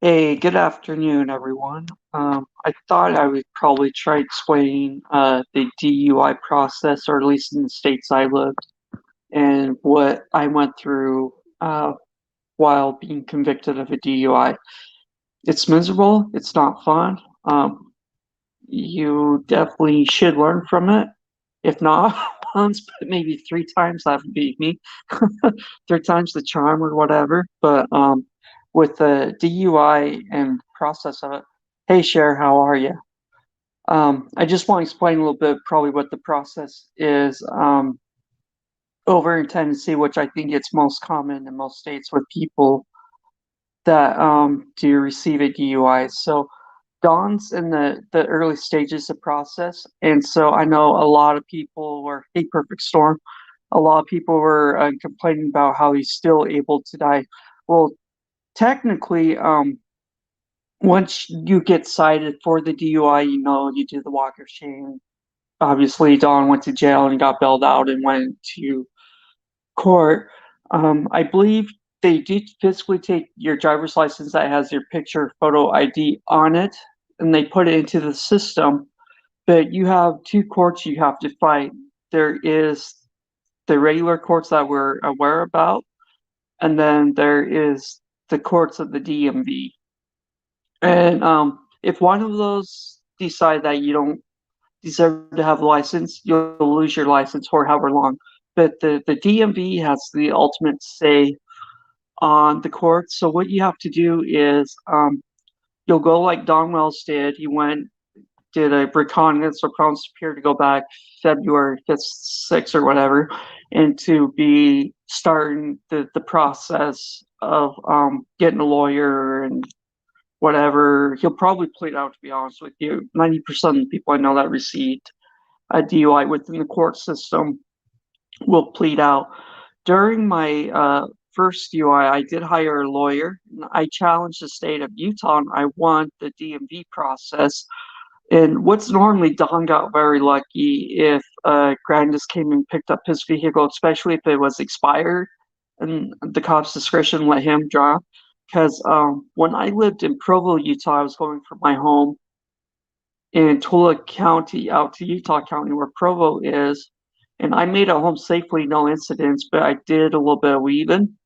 Hey, good afternoon, everyone. I thought I would probably try explaining the DUI process, or at least in the states I lived, and what I went through while being convicted of a DUI. It's miserable. It's not fun. You definitely should learn from it. If not once, but maybe three times, that would be me. Third time's the charm or whatever. But with the DUI and process of it, hey, Cher, how are you? I just want to explain a little bit, probably what the process is over in Tennessee, which I think it's most common in most states with people that do receive a DUI. So Dawn's in the early stages of process, and so I know a lot of people were a perfect storm. A lot of people were complaining about how he's still able to die. Well, technically, once you get cited for the DUI, you do the walk of shame. Obviously, Dawn went to jail and got bailed out and went to court. I believe they did physically take your driver's license that has your picture photo ID on it, and they put it into the system. But you have two courts you have to fight. There is the regular courts that we're aware about, and then there is the courts of the DMV. And if one of those decide that you don't deserve to have a license, you'll lose your license for however long. But the DMV has the ultimate say on the court. So what you have to do is you'll go like Don Wells did. He went, did a reconnaissance or promised superior to go back February 5th, 6th, or whatever, and to be starting the process of getting a lawyer and whatever. He'll probably plead out, to be honest with you. 90% of the people I know that received a DUI within the court system will plead out. During my first DUI, I did hire a lawyer. I challenged the state of Utah and I won the DMV process. And what's normally Don got very lucky if Grandis came and picked up his vehicle, especially if it was expired, and the cops' discretion let him drive. Because when I lived in Provo, Utah, I was going from my home in Tula County out to Utah County, where Provo is, and I made it home safely, no incidents, but I did a little bit of weaving.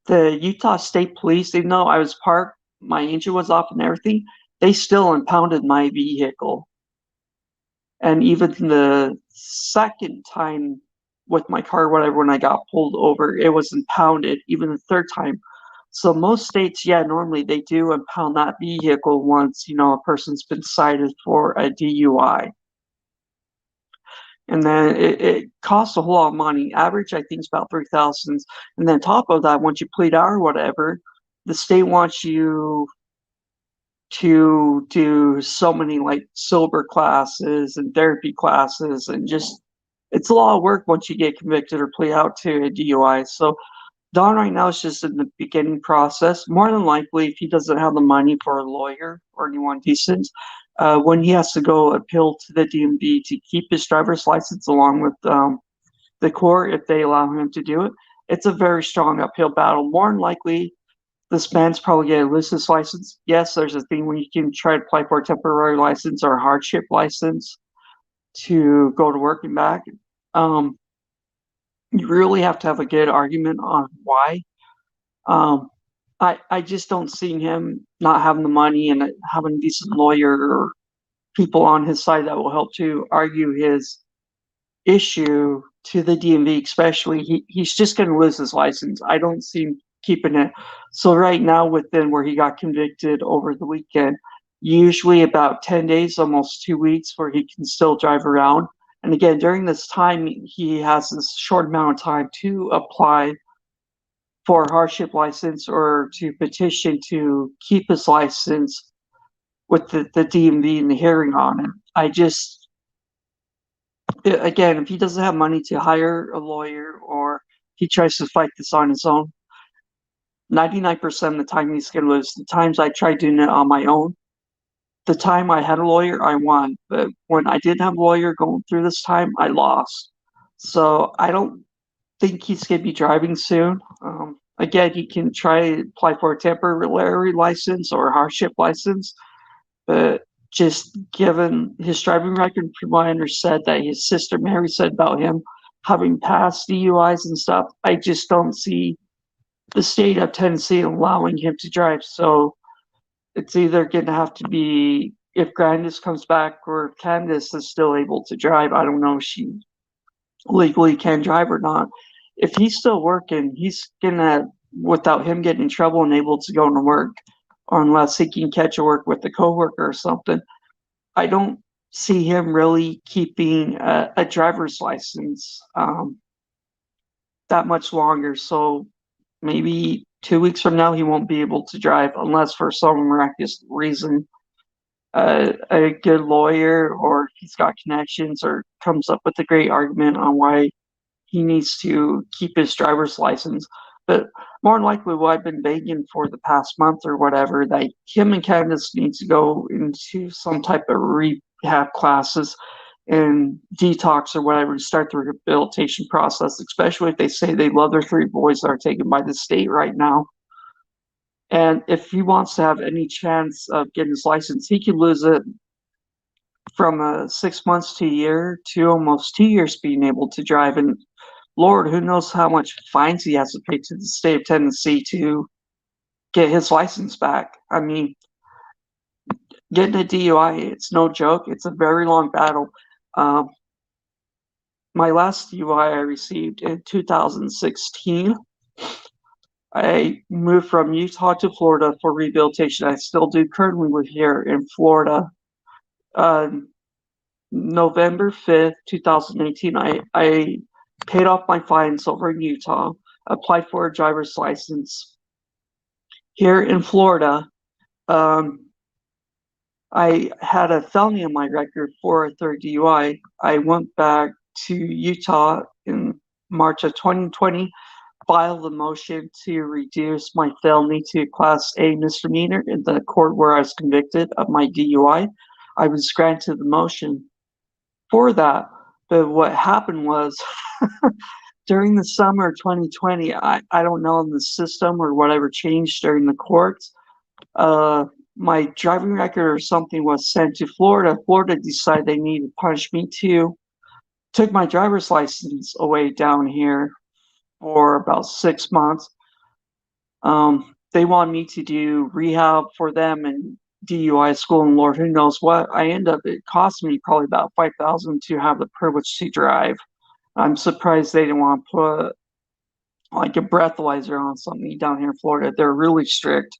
The Utah State Police, even though I was parked, my engine was off and everything, they still impounded my vehicle. And even the second time with my car, whatever, when I got pulled over, it was impounded, even the third time. So most states, yeah, normally they do impound that vehicle once, a person's been cited for a DUI. And then it costs a whole lot of money. Average, I think, is about 3,000. And then top of that, once you plead out or whatever, the state wants you to do so many like sober classes and therapy classes, and just it's a lot of work once you get convicted or plea out to a DUI. So Don right now is just in the beginning process. More than likely, if he doesn't have the money for a lawyer or anyone decent, when he has to go appeal to the DMV to keep his driver's license along with the court, if they allow him to do it, it's a very strong uphill battle. More than likely, this man's probably going to lose his license. Yes, there's a thing where you can try to apply for a temporary license or a hardship license to go to work and back. Um, you really have to have a good argument on why. Um, I just don't see him not having the money and having a decent lawyer or people on his side that will help to argue his issue to the DMV, especially. He's just going to lose his license. I don't see him keeping it. So right now, within where he got convicted over the weekend, usually about 10 days, almost 2 weeks, where he can still drive around. And again, during this time, he has this short amount of time to apply for a hardship license or to petition to keep his license with the DMV and the hearing on it. Again, if he doesn't have money to hire a lawyer or he tries to fight this on his own, 99% of the time he's going to lose. The times I tried doing it on my own, the time I had a lawyer, I won. But when I didn't have a lawyer going through this time, I lost. So I don't think he's going to be driving soon. Again, he can try to apply for a temporary license or a hardship license, but just given his driving record, from what I understood that his sister Mary said about him having past DUIs and stuff, I just don't see the state of Tennessee allowing him to drive. So it's either going to have to be if Grandis comes back or if Candace is still able to drive. I don't know if she legally can drive or not. If he's still working, he's gonna, without him getting in trouble and able to go to work, or unless he can catch a work with a coworker or something. I don't see him really keeping a driver's license that much longer. So maybe 2 weeks from now, he won't be able to drive unless for some miraculous reason a good lawyer or he's got connections or comes up with a great argument on why he needs to keep his driver's license. But more than likely, what I've been begging for the past month or whatever, that him and Candace need to go into some type of rehab classes and detox or whatever to start the rehabilitation process, especially if they say they love their three boys that are taken by the state right now. And if he wants to have any chance of getting his license, he could lose it from 6 months to a year to almost 2 years being able to drive. And Lord, who knows how much fines he has to pay to the state of Tennessee to get his license back. I mean, getting a DUI, it's no joke. It's a very long battle. Um, my last DUI I received in 2016. I moved from Utah to Florida for rehabilitation. I still do currently live here in Florida. Uh, November 5th, 2018, I paid off my fines over in Utah, applied for a driver's license. Here in Florida, I had a felony on my record for a third DUI. I went back to Utah in March of 2020, filed a motion to reduce my felony to Class A misdemeanor in the court where I was convicted of my DUI. I was granted the motion for that. But what happened was during the summer of 2020, I don't know in the system or whatever changed during the courts. My driving record or something was sent to Florida. Florida decided they needed to punish me too. Took my driver's license away down here for about 6 months. They wanted me to do rehab for them and DUI school, and Lord, who knows what. It cost me probably about $5,000 to have the privilege to drive. I'm surprised they didn't want to put like a breathalyzer on something down here in Florida. They're really strict.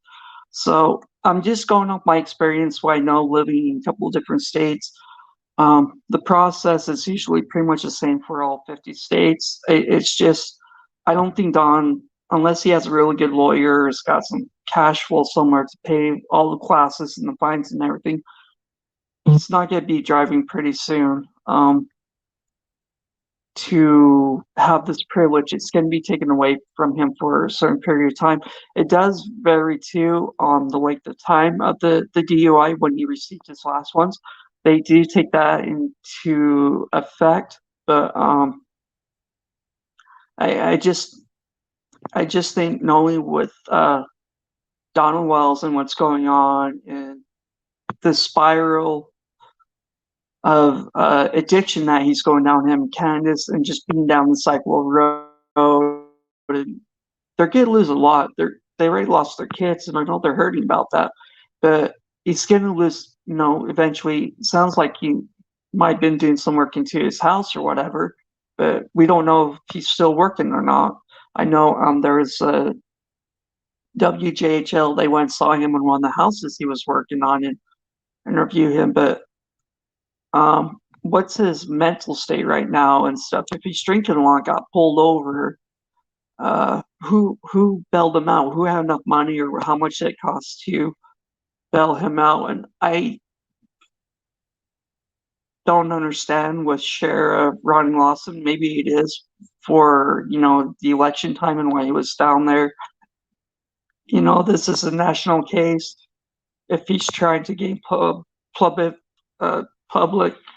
So I'm just going off my experience, what I know living in a couple of different states. The process is usually pretty much the same for all 50 states. It's just, I don't think Don, unless he has a really good lawyer, has got some cash flow somewhere to pay all the classes and the fines and everything, he's not going to be driving pretty soon. To have this privilege, it's going to be taken away from him for a certain period of time. It does vary too on the length of time of the DUI when he received his last ones. They do take that into effect, but I just think knowing with Donald Wells and what's going on and the spiral of addiction that he's going down, him and Candace, and just being down the cycle road. And they're going to lose a lot. They already lost their kids, and I know they're hurting about that. But he's going to lose, eventually. Sounds like he might have been doing some work into his house or whatever, but we don't know if he's still working or not. I know there was a WJHL. They went and saw him in one of the houses he was working on and interviewed him, but what's his mental state right now and stuff? If he's drinking a lot, got pulled over, who bailed him out? Who had enough money or how much it cost to bail him out? And I don't understand with Sheriff Ronnie Lawson. Maybe it is for the election time and when he was down there. This is a national case. If he's trying to gain public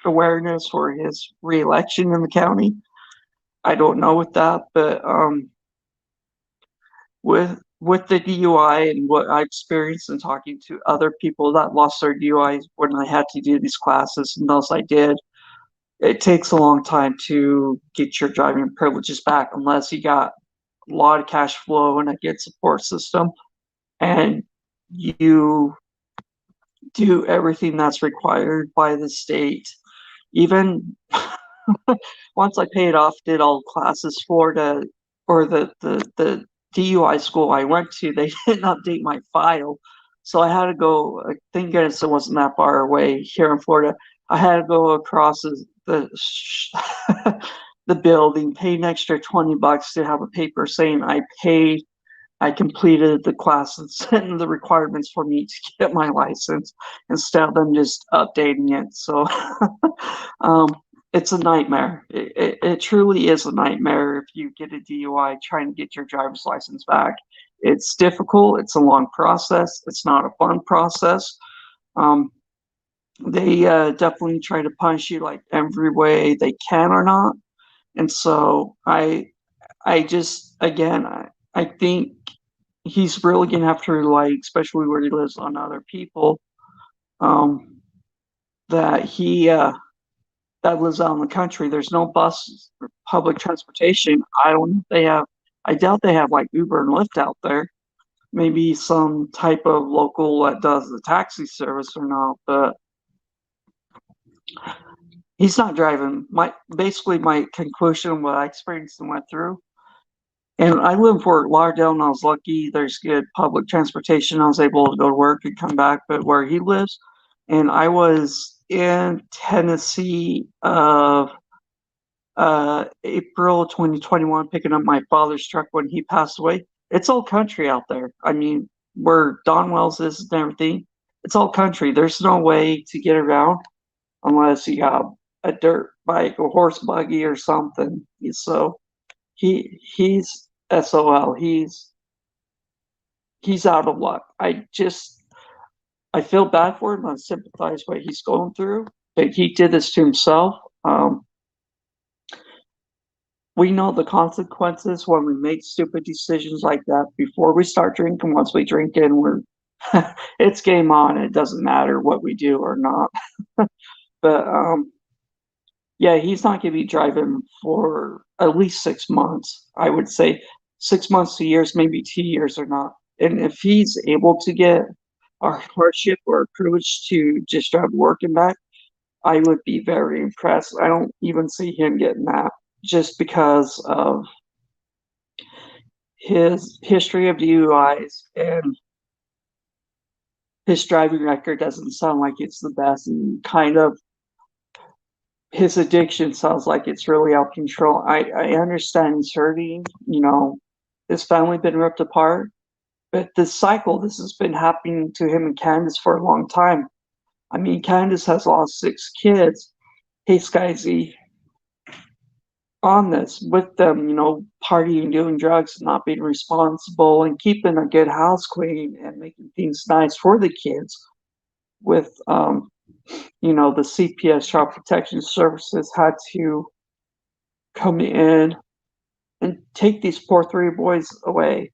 awareness for his reelection in the county, I don't know with that, but with the DUI and what I experienced in talking to other people that lost their DUIs when I had to do these classes and those I did, it takes a long time to get your driving privileges back unless you got a lot of cash flow and a good support system and you do everything that's required by the state. Even once I paid off, did all classes for the DUI school I went to, they didn't update my file. So I had to go, thank goodness it wasn't that far away here in Florida. I had to go across the the building, pay an extra $20 to have a paper saying I paid, I completed the classes and the requirements for me to get my license instead of them just updating it. So um, it's a nightmare. It truly is a nightmare if you get a DUI trying to get your driver's license back. It's difficult. It's a long process. It's not a fun process. Um, they definitely try to punish you like every way they can or not. And so I just, again, I think he's really gonna have to rely, especially where he lives, on other people um, that he that lives out in the country. There's no bus or public transportation. I don't know if they have. I doubt they have like Uber and Lyft out there. Maybe some type of local that does the taxi service or not. But he's not driving. My basically my conclusion, what I experienced and went through. And I live in Fort Lauderdale, and I was lucky. There's good public transportation. I was able to go to work and come back. But where he lives, and I was in Tennessee of April 2021, picking up my father's truck when he passed away. It's all country out there. I mean, where Don Wells is and everything, it's all country. There's no way to get around unless you have a dirt bike, a horse buggy, or something. So he's SOL. He's out of luck. I feel bad for him. I sympathize what he's going through, but he did this to himself. We know the consequences when we make stupid decisions like that before we start drinking. Once we drink in, we're it's game on. It doesn't matter what we do or not. But yeah, he's not going to be driving for at least 6 months. I would say 6 months to years, maybe 2 years or not. And if he's able to get a hardship or a privilege to just drive to work and back, I would be very impressed. I don't even see him getting that just because of his history of DUIs and his driving record doesn't sound like it's the best, and kind of his addiction sounds like it's really out of control. I understand he's hurting, his family been ripped apart, but this cycle, this has been happening to him and Candace for a long time. I mean, Candace has lost 6 kids. Hey, Skyzy, on this with them, partying, doing drugs, not being responsible, and keeping a good house clean and making things nice for the kids. With, the CPS, Child Protection Services, had to come in and take these poor 3 boys away.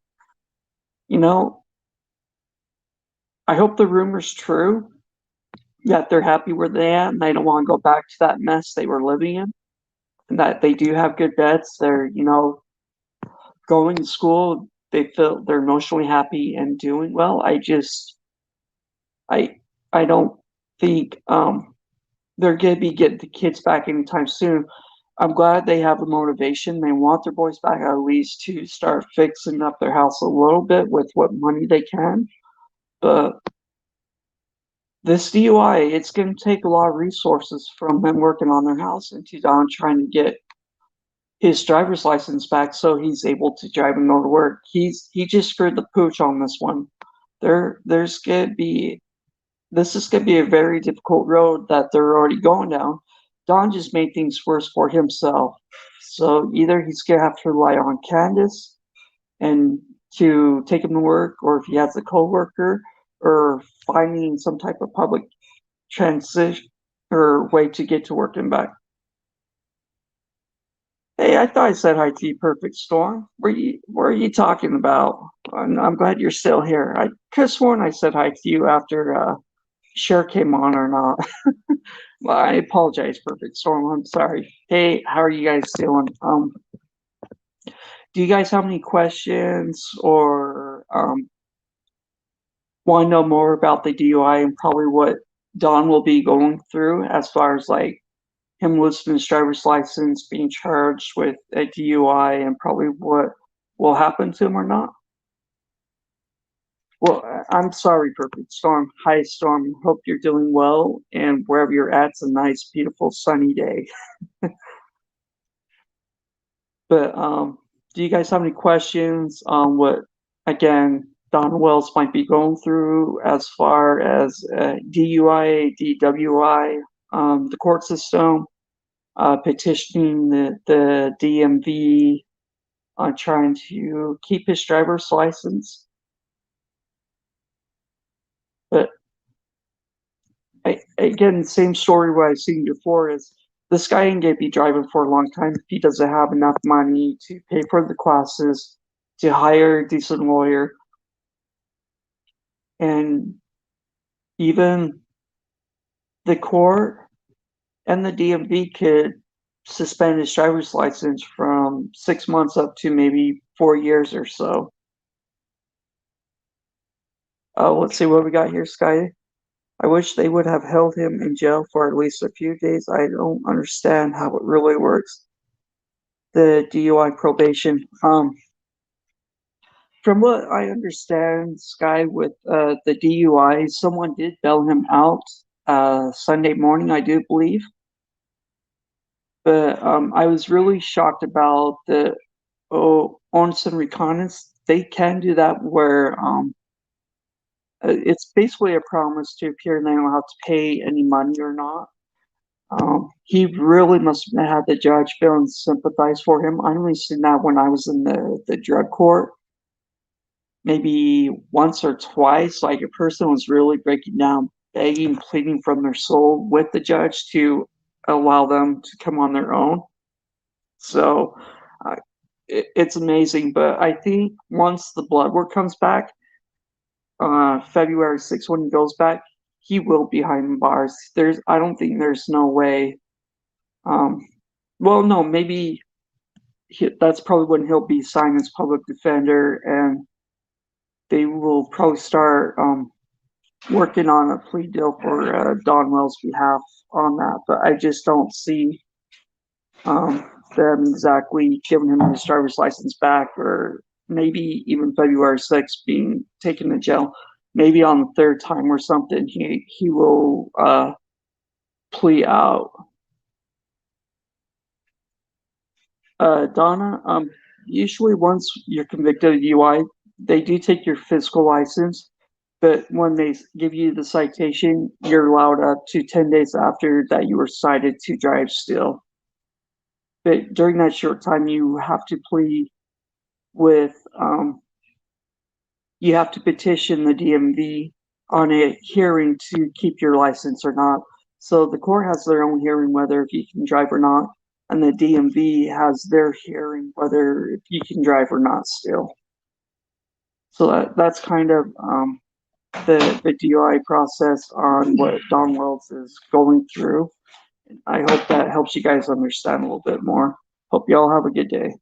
I hope the rumor's true that they're happy where they at and they don't want to go back to that mess they were living in, and that they do have good beds. They're, going to school. They feel they're emotionally happy and doing well. I I don't think they're gonna be getting the kids back anytime soon. I'm glad they have the motivation. They want their boys back at least to start fixing up their house a little bit with what money they can. But this DUI, it's going to take a lot of resources from them working on their house and to Don trying to get his driver's license back so he's able to drive and go to work. He just screwed the pooch on this one. There's gonna be This is gonna be a very difficult road that they're already going down. Don just made things worse for himself. So either he's gonna have to rely on Candace and to take him to work, or if he has a coworker, or finding some type of public transit or way to get to work and back. Hey, I thought I said hi to you, Perfect Storm. What are you talking about? I'm glad you're still here. I could have sworn I said hi to you after Cher came on or not. Well, I apologize, Perfect Storm. I'm sorry. Hey, how are you guys doing? Do you guys have any questions or want to know more about the DUI and probably what Don will be going through as far as like him losing his driver's license, being charged with a DUI, and probably what will happen to him or not? Well, I'm sorry, Perfect Storm. Hi, Storm. Hope you're doing well, and wherever you're at, it's a nice, beautiful, sunny day. But do you guys have any questions on what, again, Don Wells might be going through as far as DUI, DWI, the court system, petitioning the DMV on trying to keep his driver's license? But again, same story what I've seen before is this guy ain't gonna be driving for a long time if he doesn't have enough money to pay for the classes, to hire a decent lawyer, and even the court and the DMV could suspend his driver's license from 6 months up to maybe 4 years or so. Let's see what we got here, Sky. I wish they would have held him in jail for at least a few days. I don't understand how it really works. The DUI probation. From what I understand, Sky, with the DUI, someone did bail him out Sunday morning, I do believe. But I was really shocked about the onus and reconnaissance. They can do that where it's basically a promise to appear and they don't have to pay any money or not. He really must have had the judge feel and sympathize for him. I only seen that when I was in the drug court, maybe once or twice. Like a person was really breaking down, begging, pleading from their soul with the judge to allow them to come on their own. So it's amazing. But I think once the blood work comes back, February 6th, when he goes back, he will be behind bars. I don't think there's no way. Um, well, no, maybe that's probably when he'll be signed as public defender, and they will probably start working on a plea deal for Don Wells' behalf on that. But I just don't see them exactly giving him his driver's license back, or maybe even February 6th being taken to jail. Maybe on the third time or something, he will plea out. Donna, usually once you're convicted of DUI, they do take your physical license, but when they give you the citation, you're allowed up to 10 days after that you were cited to drive still. But during that short time, you have to plead with, you have to petition the DMV on a hearing to keep your license or not. So the court has their own hearing whether if you can drive or not, and the DMV has their hearing whether if you can drive or not still. So that's kind of the DUI process on what Don Wells is going through. I hope that helps you guys understand a little bit more. Hope you all have a good day.